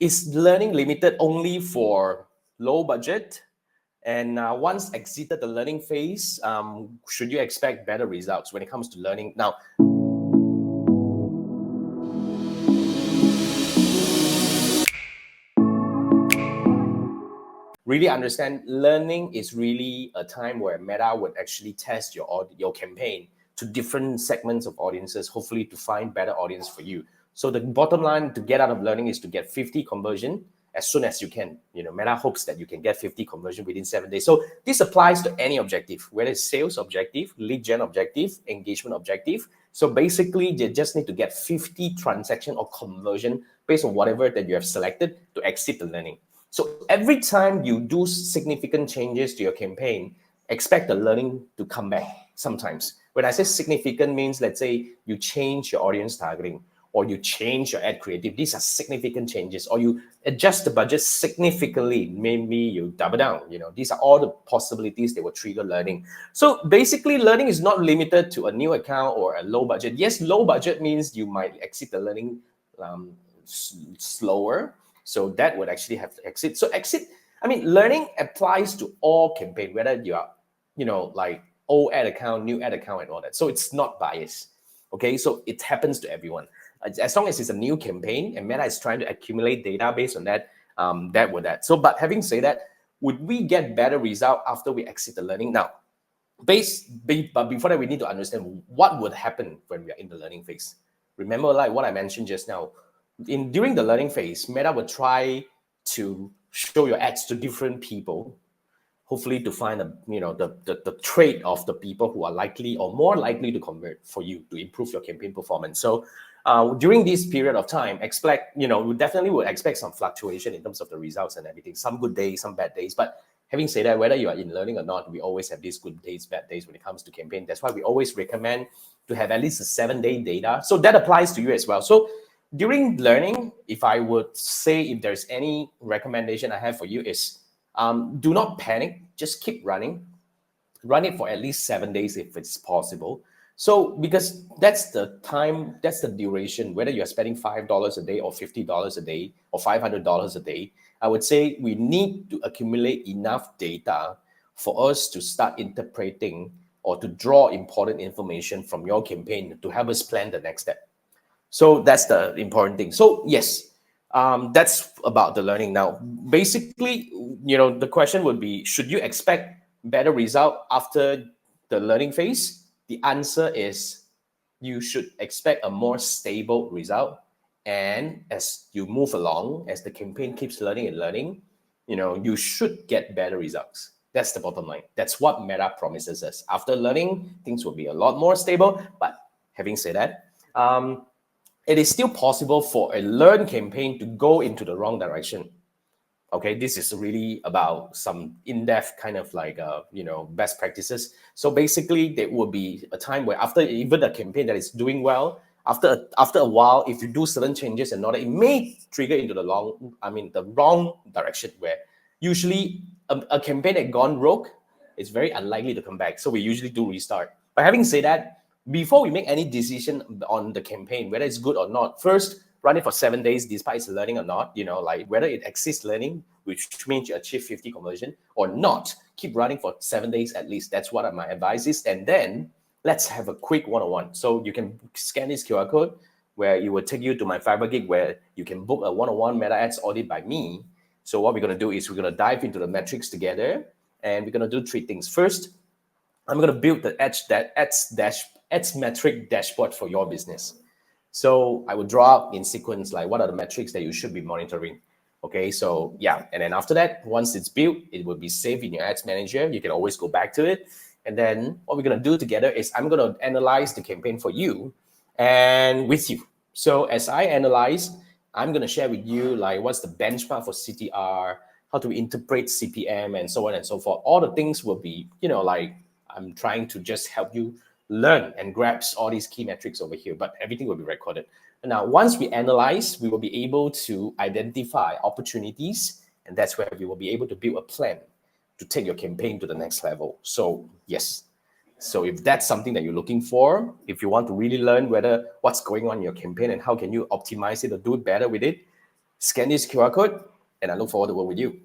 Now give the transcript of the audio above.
Is learning limited only for low budget? And once exited the learning phase, should you expect better results when it comes to learning? Now, really understand learning is really a time where Meta would actually test your campaign to different segments of audiences, hopefully to find better audience for you. So the bottom line to get out of learning is to get 50 conversion as soon as you can. Meta hopes that you can get 50 conversion within 7 days. So this applies to any objective, whether it's sales objective, lead gen objective, engagement objective. So basically, you just need to get 50 transaction or conversion based on whatever that you have selected to exit the learning. So every time you do significant changes to your campaign, expect the learning to come back sometimes. When I say significant means, let's say you change your audience targeting or you change your ad creative. These are significant changes, or you adjust the budget significantly. Maybe you double down. These are all the possibilities that will trigger learning. So basically, learning is not limited to a new account or a low budget. Yes, low budget means you might exit the learning slower. So that would actually have to exit. So learning applies to all campaign, whether you are, like old ad account, new ad account and all that. So it's not biased. Okay, so it happens to everyone. As long as it's a new campaign and Meta is trying to accumulate data based on that, So, but having said that, would we get better result after we exit the learning? Now, but before that, we need to understand what would happen when we are in the learning phase. Remember, like what I mentioned just now, during the learning phase, Meta will try to show your ads to different people, hopefully to find the trait of the people who are likely or more likely to convert for you to improve your campaign performance. So during this period of time, we definitely would expect some fluctuation in terms of the results and everything. Some good days, some bad days. But having said that, whether you are in learning or not, we always have these good days, bad days when it comes to campaign. That's why we always recommend to have at least a 7-day data. So that applies to you as well. So during learning, if I would say if there's any recommendation I have for you is do not panic, just keep running. Run it for at least 7 days if it's possible. So because that's the time, that's the duration, whether you're spending $5 a day or $50 a day or $500 a day, I would say we need to accumulate enough data for us to start interpreting or to draw important information from your campaign to help us plan the next step. So that's the important thing. So yes, that's about the learning. Now, basically, the question would be, should you expect better result after the learning phase? The answer is you should expect a more stable result. And as you move along, as the campaign keeps learning and learning, you should get better results. That's the bottom line. That's what Meta promises us. After learning, things will be a lot more stable. But having said that, it is still possible for a learn campaign to go into the wrong direction. Okay, this is really about some in-depth kind of like best practices. So basically, there will be a time where after even a campaign that is doing well, after a while, if you do certain changes and all that, it may trigger into the wrong direction, where usually a campaign that gone rogue is very unlikely to come back. So we usually do restart. But having said that, before we make any decision on the campaign, whether it's good or not, first run it for 7 days, despite it's learning or not, like whether it exceeds learning, which means you achieve 50 conversion or not, keep running for 7 days at least. That's what my advice is. And then let's have a quick one-on-one. So you can scan this QR code where it will take you to my Fiverr gig where you can book a one-on-one Meta Ads audit by me. So what we're going to do is we're going to dive into the metrics together, and we're going to do 3 things. First, I'm going to build the ads metric dashboard for your business. So I will draw up in sequence, like what are the metrics that you should be monitoring. Okay, so yeah. And then after that, once it's built, it will be saved in your ads manager. You can always go back to it. And then what we're going to do together is I'm going to analyze the campaign for you and with you. So as I analyze, I'm going to share with you like what's the benchmark for CTR, how to interpret CPM, and so on and so forth. All the things will be, like I'm trying to just help you learn and grasp all these key metrics over here, but everything will be recorded. And now, once we analyze, we will be able to identify opportunities, and that's where we will be able to build a plan to take your campaign to the next level. So yes, so if that's something that you're looking for, if you want to really learn what's going on in your campaign and how can you optimize it or do it better with it, Scan this QR code, and I look forward to work with you.